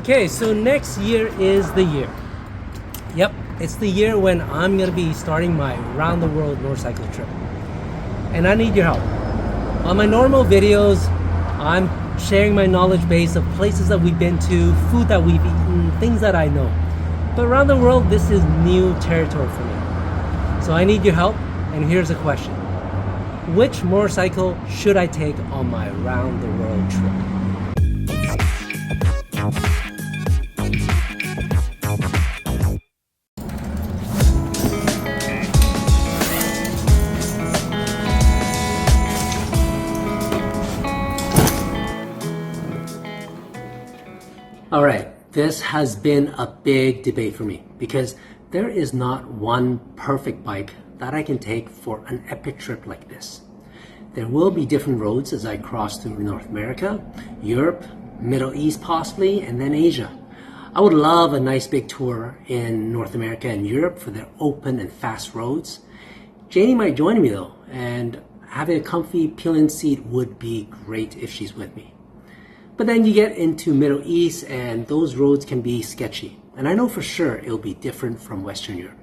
Okay, so next year is the year. Yep, it's the year when I'm gonna be starting my around the world motorcycle trip. And I need your help. On my normal videos, I'm sharing my knowledge base of places that we've been to, food that we've eaten, things that I know. But around the world, this is new territory for me. So I need your help, and here's a question. Which motorcycle should I take on my around the world trip? All right, this has been a big debate for me because there is not one perfect bike that I can take for an epic trip like this. There will be different roads as I cross through North America, Europe, Middle East possibly, and then Asia. I would love a nice big tour in North America and Europe for their open and fast roads. Janie might join me though, and having a comfy peel-in seat would be great if she's with me. But then you get into Middle East and those roads can be sketchy. And I know for sure it'll be different from Western Europe.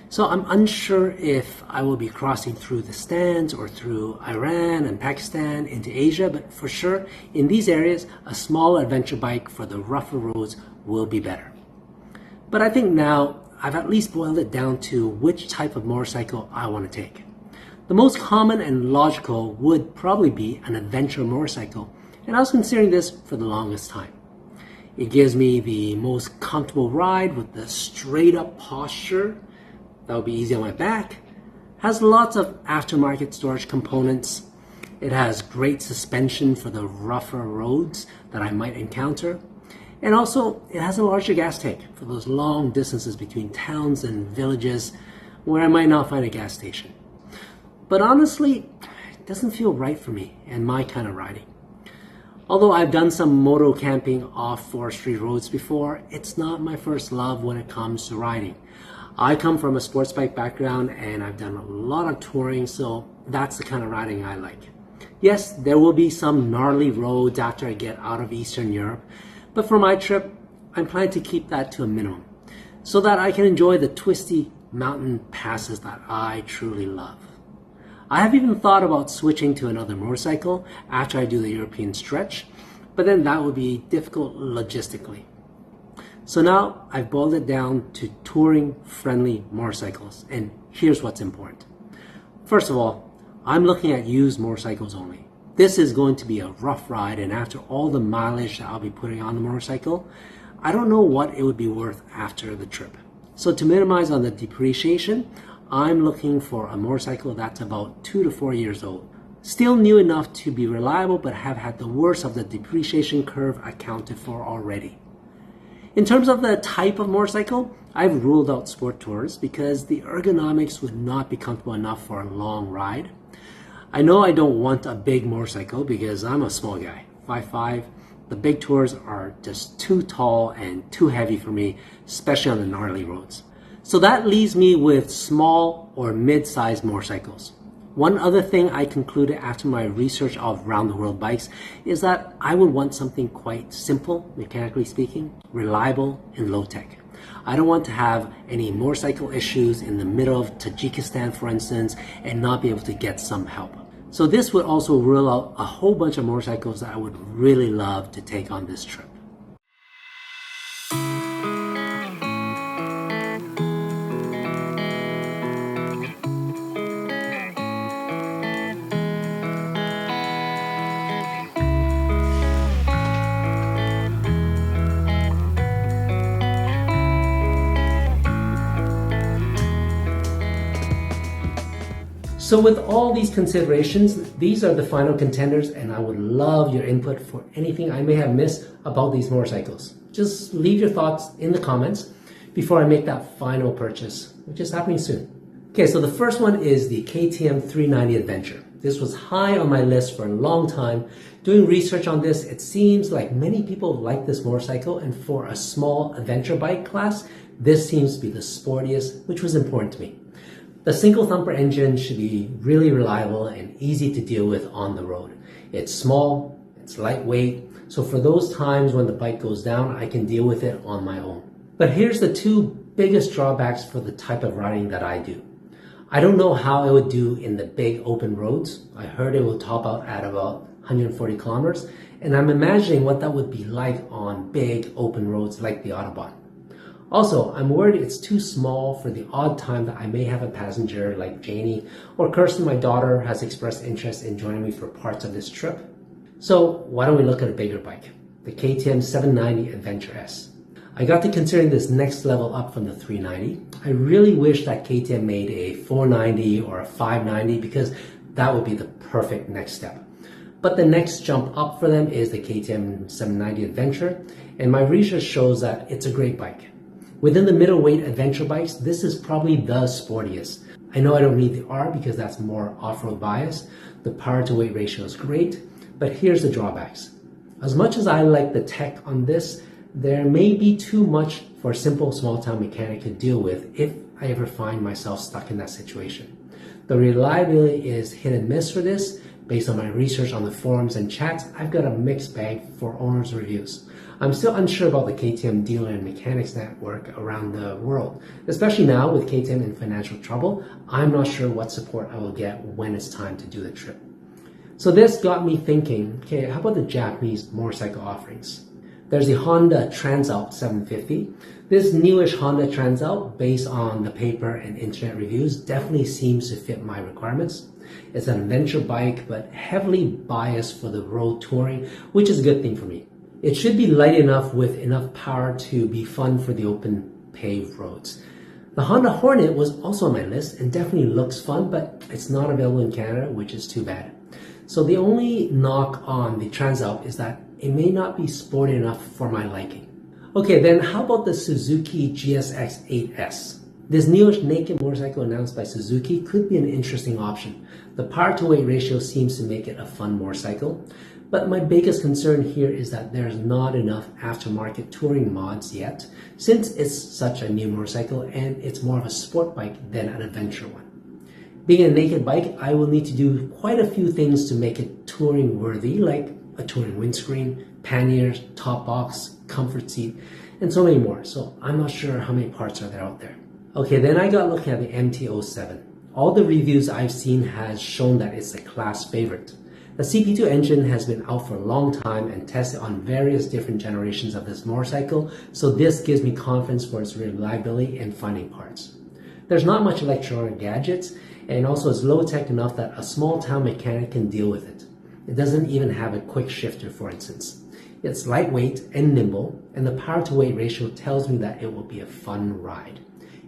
So I'm unsure if I will be crossing through the stands or through Iran and Pakistan into Asia, but for sure in these areas, a small adventure bike for the rougher roads will be better. But I think now I've at least boiled it down to which type of motorcycle I want to take. The most common and logical would probably be an adventure motorcycle. And I was considering this for the longest time. It gives me the most comfortable ride with the straight up posture. That would be easy on my back. Has lots of aftermarket storage components. It has great suspension for the rougher roads that I might encounter. And also, it has a larger gas tank for those long distances between towns and villages where I might not find a gas station. But honestly, it doesn't feel right for me and my kind of riding. Although I've done some moto camping off forestry roads before, it's not my first love when it comes to riding. I come from a sports bike background and I've done a lot of touring, so that's the kind of riding I like. Yes, there will be some gnarly roads after I get out of Eastern Europe, but for my trip, I'm planning to keep that to a minimum so that I can enjoy the twisty mountain passes that I truly love. I have even thought about switching to another motorcycle after I do the European stretch, but then that would be difficult logistically. So now I've boiled it down to touring-friendly motorcycles, and here's what's important. First of all, I'm looking at used motorcycles only. This is going to be a rough ride, and after all the mileage that I'll be putting on the motorcycle, I don't know what it would be worth after the trip. So to minimize on the depreciation, I'm looking for a motorcycle that's about 2 to 4 years old. Still new enough to be reliable, but have had the worst of the depreciation curve accounted for already. In terms of the type of motorcycle, I've ruled out sport tours because the ergonomics would not be comfortable enough for a long ride. I know I don't want a big motorcycle because I'm a small guy, 5'5". The big tours are just too tall and too heavy for me, especially on the gnarly roads. So that leaves me with small or mid-sized motorcycles. One other thing I concluded after my research of round the world bikes is that I would want something quite simple, mechanically speaking, reliable and low tech. I don't want to have any motorcycle issues in the middle of Tajikistan, for instance, and not be able to get some help. So this would also rule out a whole bunch of motorcycles that I would really love to take on this trip. So with all these considerations, these are the final contenders, and I would love your input for anything I may have missed about these motorcycles. Just leave your thoughts in the comments before I make that final purchase, which is happening soon. Okay, so the first one is the KTM 390 Adventure. This was high on my list for a long time. Doing research on this, it seems like many people like this motorcycle, and for a small adventure bike class, this seems to be the sportiest, which was important to me. The single thumper engine should be really reliable and easy to deal with on the road. It's small, it's lightweight, So for those times when the bike goes down, I can deal with it on my own. But here's the two biggest drawbacks for the type of riding that I do. I don't know how it would do in the big open roads. I heard it will top out at about 140 kilometers, and I'm imagining what that would be like on big open roads like the Autobahn. Also, I'm worried it's too small for the odd time that I may have a passenger like Janie, or Kirsten, my daughter, has expressed interest in joining me for parts of this trip. So why don't we look at a bigger bike, the KTM 790 Adventure S. I got to considering this next level up from the 390. I really wish that KTM made a 490 or a 590 because that would be the perfect next step. But the next jump up for them is the KTM 790 Adventure, and my research shows that it's a great bike. Within the middleweight adventure bikes, this is probably the sportiest. I know I don't need the R because that's more off-road bias. The power to weight ratio is great, but here's the drawbacks. As much as I like the tech on this, there may be too much for a simple small-town mechanic to deal with if I ever find myself stuck in that situation. The reliability is hit and miss for this. Based on my research on the forums and chats, I've got a mixed bag for owners' reviews. I'm still unsure about the KTM dealer and mechanics network around the world. Especially now with KTM in financial trouble, I'm not sure what support I will get when it's time to do the trip. So this got me thinking, okay, how about the Japanese motorcycle offerings? There's the Honda Transalp 750. This newish Honda Transalp, based on the paper and internet reviews, definitely seems to fit my requirements. It's an adventure bike, but heavily biased for the road touring, which is a good thing for me. It should be light enough with enough power to be fun for the open paved roads. The Honda Hornet was also on my list and definitely looks fun, but it's not available in Canada, which is too bad. So the only knock on the Transalp is that it may not be sporty enough for my liking. Okay, then how about the Suzuki GSX-8S? This newish naked motorcycle announced by Suzuki could be an interesting option. The power to weight ratio seems to make it a fun motorcycle, but my biggest concern here is that there's not enough aftermarket touring mods yet, since it's such a new motorcycle and it's more of a sport bike than an adventure one. Being a naked bike, I will need to do quite a few things to make it touring worthy, like a touring windscreen, panniers, top box, comfort seat, and so many more. So I'm not sure how many parts are there out there. Okay, then I got looking at the MT-07. All the reviews I've seen has shown that it's a class favorite. The CP2 engine has been out for a long time and tested on various different generations of this motorcycle, so this gives me confidence for its reliability and finding parts. There's not much electronic gadgets, and also it's low tech enough that a small town mechanic can deal with it. It doesn't even have a quick shifter, for instance. It's lightweight and nimble, and the power to weight ratio tells me that it will be a fun ride.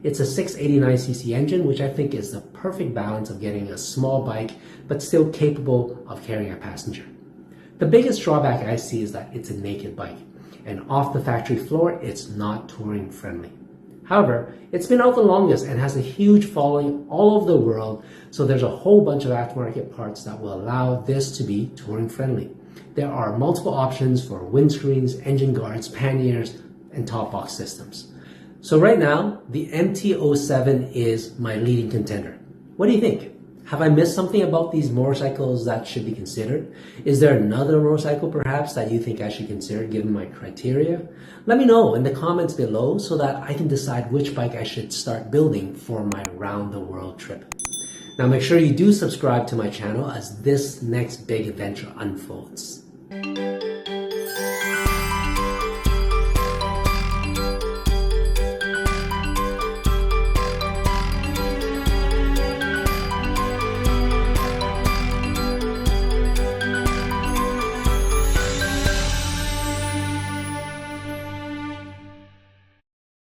It's a 689cc engine, which I think is the perfect balance of getting a small bike, but still capable of carrying a passenger. The biggest drawback I see is that it's a naked bike, and off the factory floor, it's not touring friendly. However, it's been out the longest and has a huge following all over the world, so there's a whole bunch of aftermarket parts that will allow this to be touring friendly. There are multiple options for windscreens, engine guards, panniers, and top box systems. So right now, the MT-07 is my leading contender. What do you think? Have I missed something about these motorcycles that should be considered? Is there another motorcycle perhaps that you think I should consider given my criteria? Let me know in the comments below so that I can decide which bike I should start building for my round the world trip. Now make sure you do subscribe to my channel as this next big adventure unfolds.